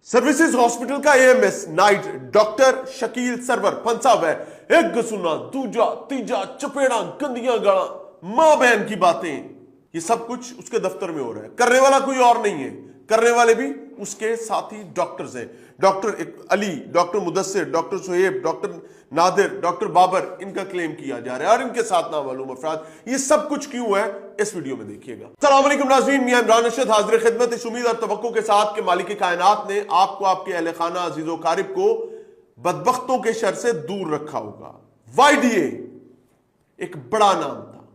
Services hospital का AMS night doctor Shakeel Sarwar फंसा हुआ है। एक गसुना दूजा तीजा चपेड़ा गंदियां गाला मां बहन की बातें, ये सब कुछ उसके दफ्तर में हो रहा है। करने वाला कोई और नहीं है, करने वाले भी उसके साथी डॉक्टर्स हैं। Doctor Ali, doctor Mudassir, doctor Sohaib, doctor Nadir, doctor Babar, इनका क्लेम किया जा रहा है और इनके साथ नामालूम अफराद। ये सब कुछ क्यों है इस वीडियो में देखिएगा। अस्सलाम वालेकुम नाज़रीन, मियां इमरान अरशद हाजिर खिदमत इस उम्मीद और तवक्को के साथ कि मालिक कायनात ने आपको, आपके अहले खाना अजीजो कारिब को बदबख्तों के शर से दूर रखा होगा। वाईडीए एक बड़ा नाम था,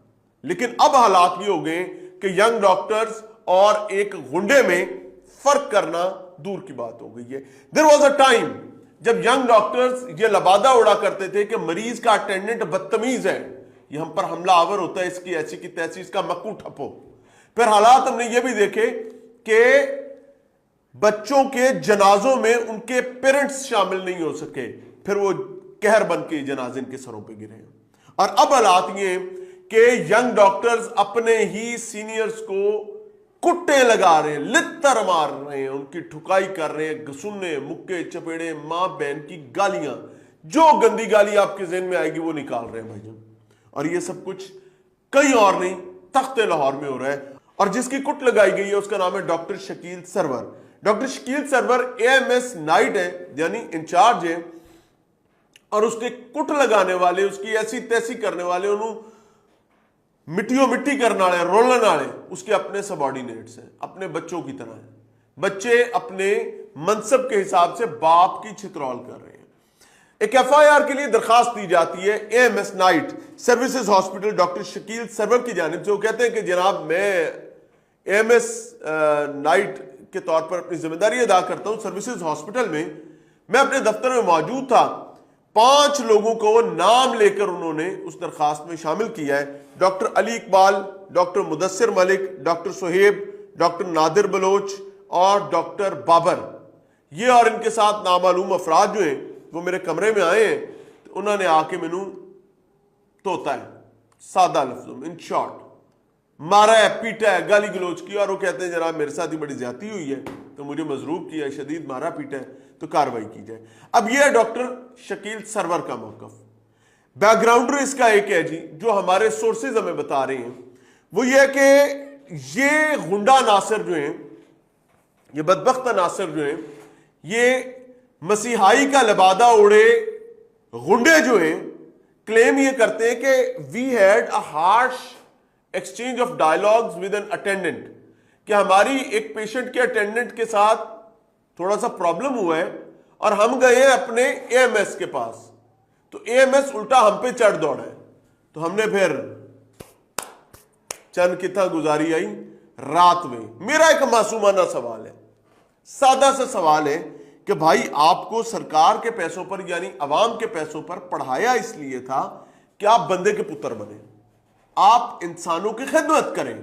लेकिन अब हालात ये हो गए कि यंग डॉक्टर्स और एक गुंडे में फर्क करना दूर की बात हो गई है। देयर वाज अ टाइम जब यंग डॉक्टर्स ये लबादा उड़ा करते थे कि मरीज का अटेंडेंट बदतमीज है, ये हम पर हमला आवर होता है, इसकी ऐसी की तैसी, इसका मक्कू ठप्पो। फिर हालात हमने ये भी देखे कि बच्चों के जनाजों में उनके पेरेंट्स शामिल नहीं हो सके, फिर वो कहर बन के जनाजे इनके सरों पे गिरे। और अब हालात ये कि यंग डॉक्टर्स अपने ही सीनियर्स को कुट्टे लगा रहे हैं, लित्तर मार रहे हैं, उनकी ठुकाई कर रहे हैं, घसुन्ने, मुक्के, चपेड़े, मां बहन की गालियां, जो गंदी गाली आपके ज़हन में आएगी वो निकाल रहे हैं भाईजान। और ये सब कुछ कहीं और नहीं, तख्ते लाहौर में हो रहा है। और जिसकी कुट लगाई गई है उसका नाम है doctor Shakeel Sarwar. Doctor Shakeel Sarwar AMS night है, यानी इंचार्ज है, और उसके कुट लगाने वाले, उसकी ऐसी तैसी करने वाले, उन्होंने मिट्टियों मिट्टी करने वाले, रोलन वाले उसके अपने सबॉर्डिनेट्स हैं, अपने बच्चों की तरह हैं। बच्चे अपने मनसब के हिसाब से बाप की छितरौल कर रहे हैं। एक एफआईआर के लिए दरखास्त दी जाती है AMS night services hospital doctor Shakeel Sarwar की जानिब से। वो कहते हैं कि जनाब, मैं एएमएस नाइट के तौर पर अपनी जिम्मेदारी अदा करता हूं सर्विसेज हॉस्पिटल में। मैं अपने दफ्तर में मौजूद था, 5 लोगों को नाम लेकर उन्होंने उस दरखास्त में शामिल किया है। Doctor Ali Iqbal, doctor Mudassir Malik, doctor Sohaib, doctor Nadir Baloch और डॉक्टर बाबर। ये और इनके साथ नामालूम अफराद जो हैं वो मेरे कमरे में आए हैं, तो उन्होंने आके मैनू तोता है, सादा लफ्जों में, इन शॉर्ट मारा है, पीटा है, गाली गलोच की। और वो कहते हैं जनाब मेरे साथ ही बड़ी ज्यादती हुई है, तो मुझे मजरूब किया है, शदीद मारा पीटा है, तो कार्रवाई की जाए। अब यह है डॉक्टर शकील सरवर का मौकफ। बैकग्राउंडर इसका एक है जी, जो हमारे सोर्सेज हमें बता रहे हैं, वो ये है कि ये गुंडा नासिर जो हैं, ये बदबख्त नासिर जो हैं, ये मसीहाई का लबादा उड़े गुंडे जो हैं, क्लेम ये करते हैं कि we had a harsh exchange of dialogues with an attendant, कि हमारी एक पेशेंट के अटेंडेंट के साथ थोड़ा सा प्रॉब्लम हुआ है और हम गए हैं अपने एएमएस के पास, तो एएमएस उल्टा हम पे चढ़ दौड़ा है। तो हमने फिर चंद कितना गुजारी आई रात में। मेरा एक मासूमाना सवाल है, सादा सा सवाल है कि भाई आपको सरकार के पैसों पर, यानी अवाम के पैसों पर पढ़ाया इसलिए था कि आप बंदे के पुत्र बने, आप इंसानों की खिदमत करें।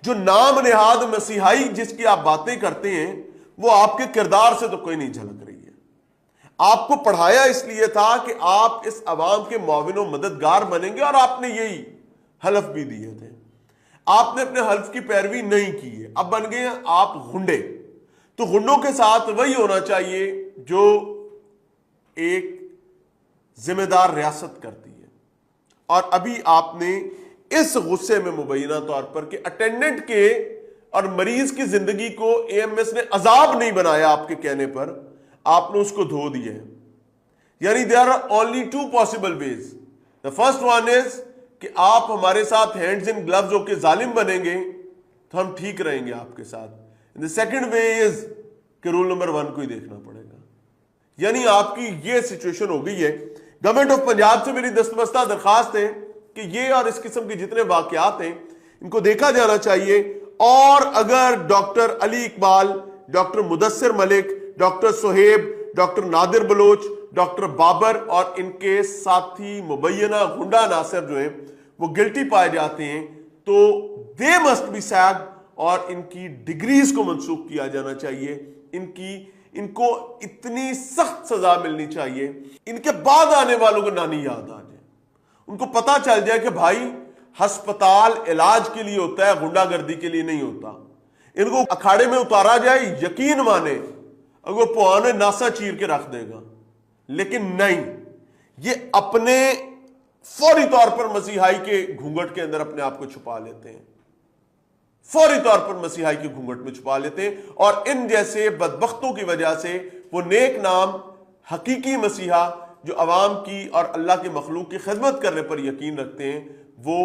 जो नाम नेहाद मसीहाई जिसकी आप बातें करते हैं, वो आपके किरदार से तो कोई नहीं झलक रही है। आपको पढ़ाया इसलिए था कि आप इस अवाम के मुआविन और मददगार बनेंगे, और आपने यही हलफ भी दिए थे। आपने अपने हल्फ की पैरवी नहीं की है, अब बन गए आप गुंडे। तो गुंडों के साथ वही होना चाहिए जो एक जिम्मेदार रियासत करती है। और अभी आपने इस गुस्से में मुबैना तौर पर कि अटेंडेंट के और मरीज की जिंदगी को एएमएस ने अजाब नहीं बनाया, आपके कहने पर आपने उसको धो दिया है। यानी there are only 2 possible ways. The first one is कि आप हमारे साथ हैंड्स इन ग्लव्स होकर जालिम बनेंगे तो हम ठीक रहेंगे आपके साथ। द सेकंड वे इज कि रूल नंबर 1 को ही देखना पड़ेगा। यानी आपकी ये सिचुएशन हो गई है। गवर्नमेंट ऑफ पंजाब से मेरी दस्तबस्ता दरखास्त है कि ये और इस किस्म के जितने वाकयात हैं इनको देखा जाना चाहिए। और अगर doctor Ali Iqbal, doctor Mudassir Malik, doctor Sohaib, doctor Nadir Baloch, doctor Babar और इनके साथी मुबैना गुंडा नासिर जो हैं वो गिल्टी पाए जाते हैं, तो दे मस्ट बी सैग, और इनकी डिग्रीज को मंसूख किया जाना चाहिए। इनको इतनी सख्त सजा मिलनी चाहिए, इनके बाद आने वालों को नानी याद आ जाए, उनको पता चल जाए कि भाई अस्पताल इलाज के लिए होता है, गुंडागर्दी के लिए नहीं होता। इनको अखाड़े में उतारा जाए, यकीन माने اگر پوانے ناسا چیر کے رکھ دے گا، لیکن نہیں، یہ اپنے فوری طور پر مسیحائی کے گھونگٹ کے اندر اپنے آپ کو چھپا لیتے ہیں، فوری طور پر مسیحائی کے گھونگٹ میں چھپا لیتے ہیں، اور ان جیسے بدبختوں کی وجہ سے وہ نیک نام حقیقی مسیحا جو عوام کی اور اللہ کے مخلوق کی خدمت کرنے پر یقین رکھتے ہیں، وہ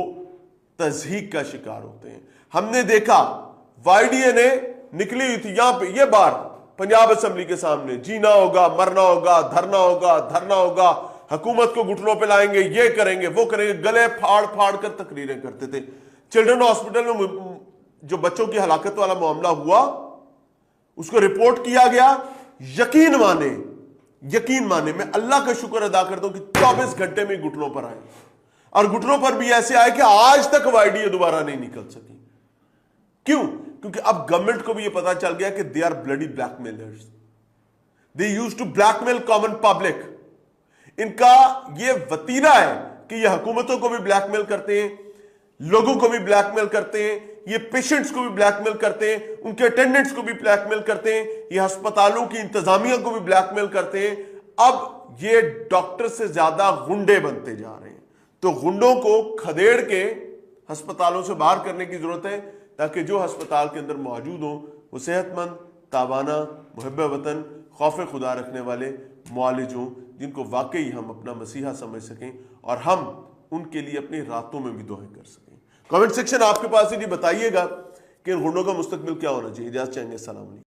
تضحیک کا شکار ہوتے ہیں۔ ہم نے دیکھا وائی ڈی اے نے نکلی ہوئی تھی یہاں پہ یہ بار پنجاب اسمبلی کے سامنے، جینا ہوگا، مرنا ہوگا، دھرنا ہوگا، حکومت کو گھٹنوں پہ لائیں گے، یہ کریں گے، وہ کریں گے، گلے پھاڑ پھاڑ کر تقریریں کرتے تھے۔ چلڈرن ہاسپٹل میں جو بچوں کی ہلاکت والا معاملہ ہوا، اس کو رپورٹ کیا گیا، یقین مانے میں اللہ کا شکر ادا کرتا ہوں کہ 24 گھنٹے میں گھٹنوں پر آئے، اور گھٹنوں پر بھی ایسے آئے کہ آج تک وائی ڈی اے دوبارہ نہیں نکل سکی۔ کیوں؟ کیونکہ اب گورنمنٹ کو بھی یہ پتا چل گیا کہ they are bloody blackmailers, they use to blackmail common public. ان کا یہ وتیرہ ہے کہ یہ حکومتوں کو بھی بلیک میل کرتے ہیں، لوگوں کو بھی بلیک میل کرتے ہیں، یہ پیشنٹس کو بھی بلیک میل کرتے ہیں، ان کے اٹینڈنٹس کو بھی بلیک میل کرتے ہیں، یہ ہسپتالوں کی انتظامیہ کو بھی بلیک میل کرتے ہیں۔ اب یہ ڈاکٹر سے زیادہ غنڈے بنتے جا رہے ہیں، تو غنڈوں کو کھدیڑ کے ہسپتالوں سے باہر کرنے کی ضرورت ہے، تاکہ جو ہسپتال کے اندر موجود ہوں وہ صحت مند، تابانہ، محب وطن، خوف خدا رکھنے والے معالج ہوں، جن کو واقعی ہم اپنا مسیحا سمجھ سکیں اور ہم ان کے لیے اپنی راتوں میں بھی دعائیں کر سکیں۔ کمنٹ سیکشن آپ کے پاس ہی بتائیے گا کہ ان غنڈوں کا مستقبل کیا ہونا چاہیے۔ اجازت چاہیں گے، السلام علیکم۔